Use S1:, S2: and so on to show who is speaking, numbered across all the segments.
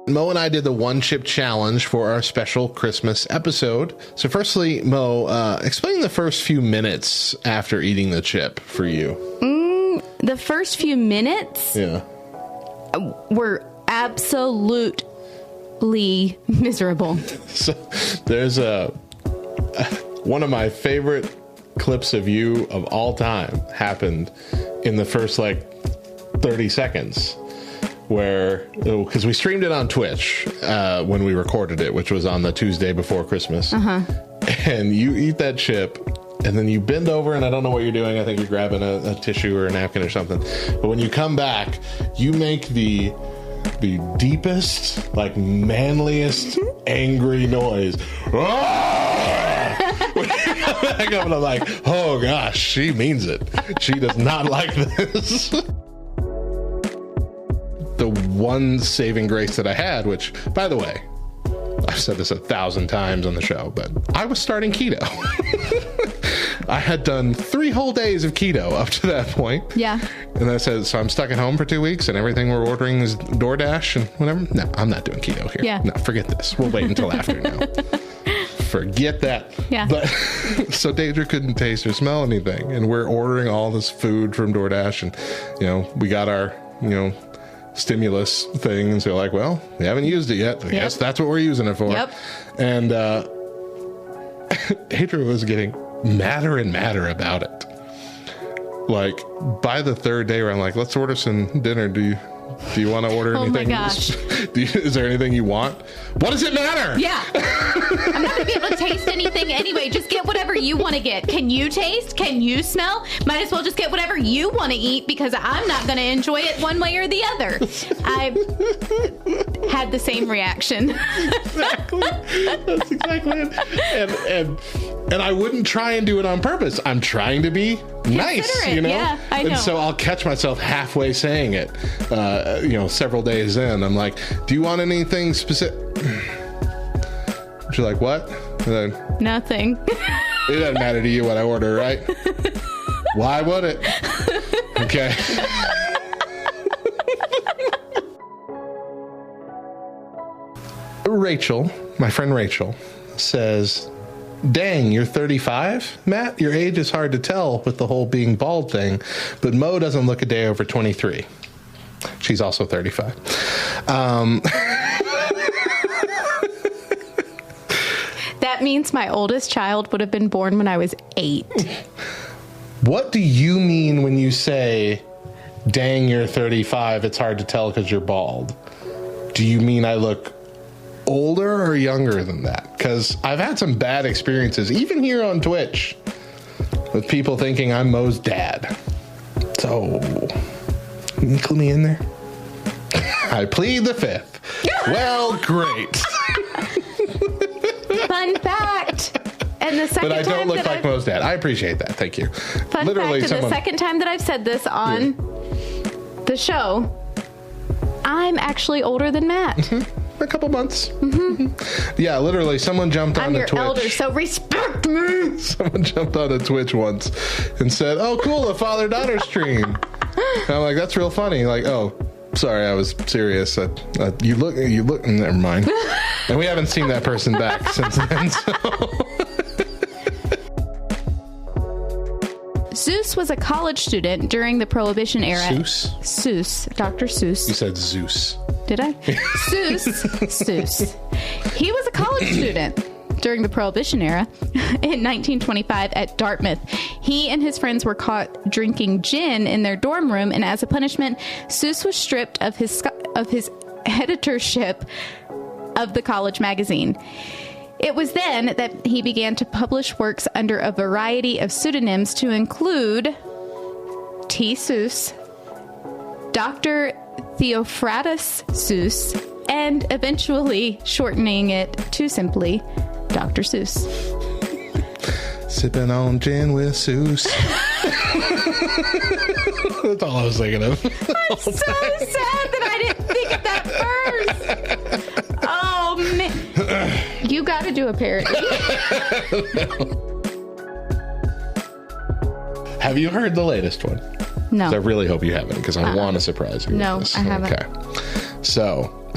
S1: Mo and I did the one chip challenge for our special Christmas episode. So firstly, Mo, explain the first few minutes after eating the chip for you.
S2: The first few minutes were absolutely miserable.
S1: So there's one of my favorite clips of you of all time happened in the first 30 seconds. Where, because we streamed it on Twitch when we recorded it, which was on the Tuesday before Christmas. And you eat that chip, and then you bend over, and I don't know what you're doing. I think you're grabbing a tissue or a napkin or something. But when you come back, you make the deepest, manliest, angry noise. When you come back up, and I'm like, oh gosh, she means it. She does not like this. The one saving grace that I had, which, by the way, I've said this 1,000 times on the show, but I was starting keto. I had done 3 whole days of keto up to that point.
S2: Yeah.
S1: And I said, so I'm stuck at home for 2 weeks and everything we're ordering is DoorDash and whatever. No, I'm not doing keto here.
S2: Yeah.
S1: No, forget this. We'll wait until after now. Forget that.
S2: Yeah.
S1: But so Deidre couldn't taste or smell anything. And we're ordering all this food from DoorDash. And, we got our, stimulus thing, and so well, we haven't used it yet. I guess that's what we're using it for.
S2: Yep.
S1: And Adrian was getting madder and madder about it. By the 3rd day, where I'm like, let's order some dinner. Do you want to order anything?
S2: Oh my gosh.
S1: Is there anything you want? What does it matter?
S2: Yeah. I'm not going to be able to taste anything anyway. Just get whatever you want to get. Can you taste? Can you smell? Might as well just get whatever you want to eat, because I'm not going to enjoy it one way or the other. I had the same reaction.
S1: Exactly. That's exactly it. And I wouldn't try and do it on purpose. I'm trying to be nice,
S2: Yeah, I know.
S1: And so I'll catch myself halfway saying it, several days in. I'm like, do you want anything specific? She's like, what?
S2: Nothing.
S1: It doesn't matter to you what I order, right? Why would it? Okay. Rachel, my friend Rachel, says, dang, you're 35, Matt? Your age is hard to tell with the whole being bald thing, but Mo doesn't look a day over 23. She's also 35.
S2: That means my oldest child would have been born when I was 8.
S1: What do you mean when you say, dang, you're 35, it's hard to tell because you're bald? Do you mean I look older or younger than that? Because I've had some bad experiences, even here on Twitch, with people thinking I'm Mo's dad. So, can you clue me in there? I plead the 5th. Well, great.
S2: Fun fact. And the second
S1: But I don't
S2: time
S1: look
S2: that
S1: like Mo's dad. I appreciate that. Thank you.
S2: Fun fact, and the second time that I've said this on the show, I'm actually older than Matt.
S1: Mm-hmm. A couple months. Mm-hmm. Yeah, literally, someone jumped on
S2: your
S1: Twitch.
S2: elder, so respect me.
S1: Someone jumped on a Twitch once and said, oh, cool, a father-daughter stream. And I'm like, that's real funny. Like, oh, sorry, I was serious. You look, never mind. And we haven't seen that person back since then, so.
S2: Zeus was a college student during the Prohibition era.
S1: Seuss?
S2: Dr. Seuss.
S1: You said Zeus.
S2: Did I? Seuss. He was a college student during the Prohibition era in 1925 at Dartmouth. He and his friends were caught drinking gin in their dorm room, and as a punishment, Seuss was stripped of his editorship of the college magazine. It was then that he began to publish works under a variety of pseudonyms to include T. Seuss, Dr. Theophratus Seuss, and eventually shortening it to simply Dr. Seuss.
S1: Sipping on gin with Seuss. That's all I was thinking of.
S2: I'm so sad that I didn't think of that first. Oh, man. You got to do a parody.
S1: Have you heard the latest one?
S2: No.
S1: I really hope you haven't, because I want to surprise you.
S2: No,
S1: with this.
S2: I haven't.
S1: Okay. So,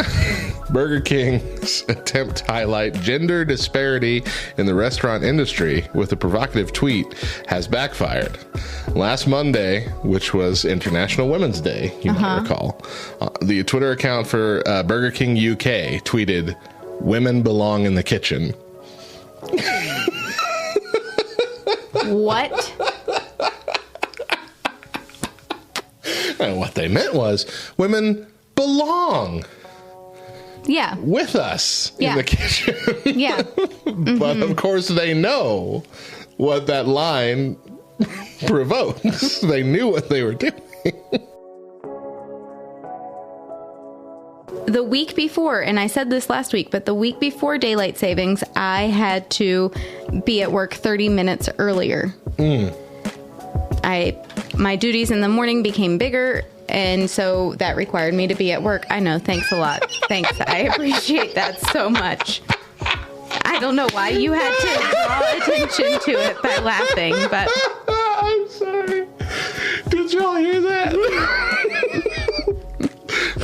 S1: Burger King's attempt to highlight gender disparity in the restaurant industry with a provocative tweet has backfired. Last Monday, which was International Women's Day, you might recall, the Twitter account for Burger King UK tweeted, "Women belong in the kitchen."
S2: What?
S1: And what they meant was, women belong with us in the kitchen.
S2: Yeah.
S1: But of course they know what that line provokes. They knew what they were doing.
S2: The week before, and I said this last week, but the week before daylight savings, I had to be at work 30 minutes earlier. My duties in the morning became bigger, and so that required me to be at work. I know. Thanks a lot. Thanks. I appreciate that so much. I don't know why you had to draw attention to it by laughing, but...
S1: I'm sorry. Did y'all hear that?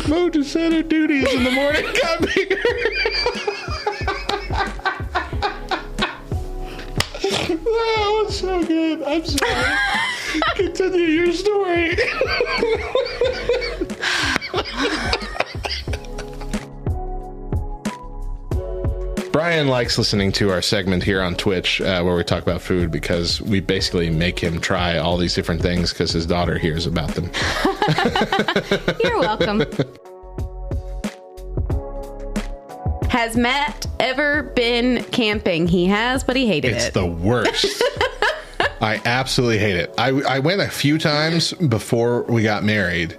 S1: Mo just said her duties in the morning got bigger. That was so good. I'm sorry. Continue your story. Brian likes listening to our segment here on Twitch where we talk about food because we basically make him try all these different things because his daughter hears about them.
S2: You're welcome. Has Matt ever been camping? He has, but he hated it.
S1: It's the worst. I absolutely hate it. I went a few times before we got married.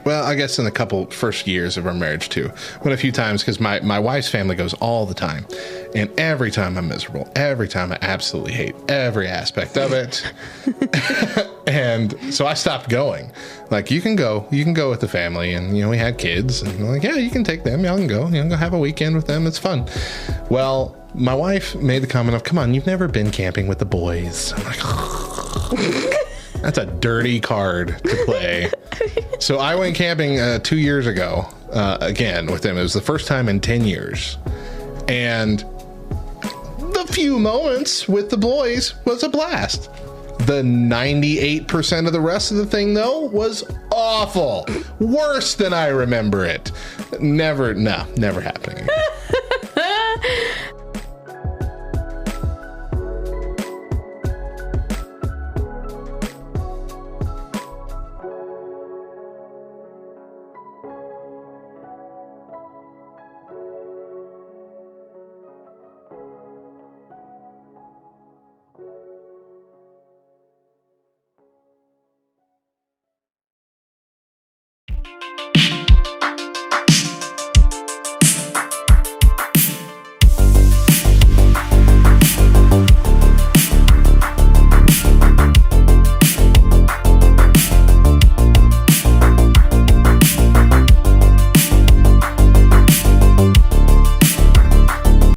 S1: Well, I guess in the couple first years of our marriage too. Went a few times because my wife's family goes all the time. And every time I'm miserable. Every time I absolutely hate every aspect of it. And so I stopped going. Like, you can go with the family. And, we had kids. And I'm like, yeah, you can take them. Y'all can go. Go have a weekend with them. It's fun. Well, my wife made the comment of, come on, you've never been camping with the boys. I'm like, that's a dirty card to play. So I went camping 2 years ago, again, with them. It was the first time in 10 years. And the few moments with the boys was a blast. The 98% of the rest of the thing, though, was awful. Worse than I remember it. Never happening again.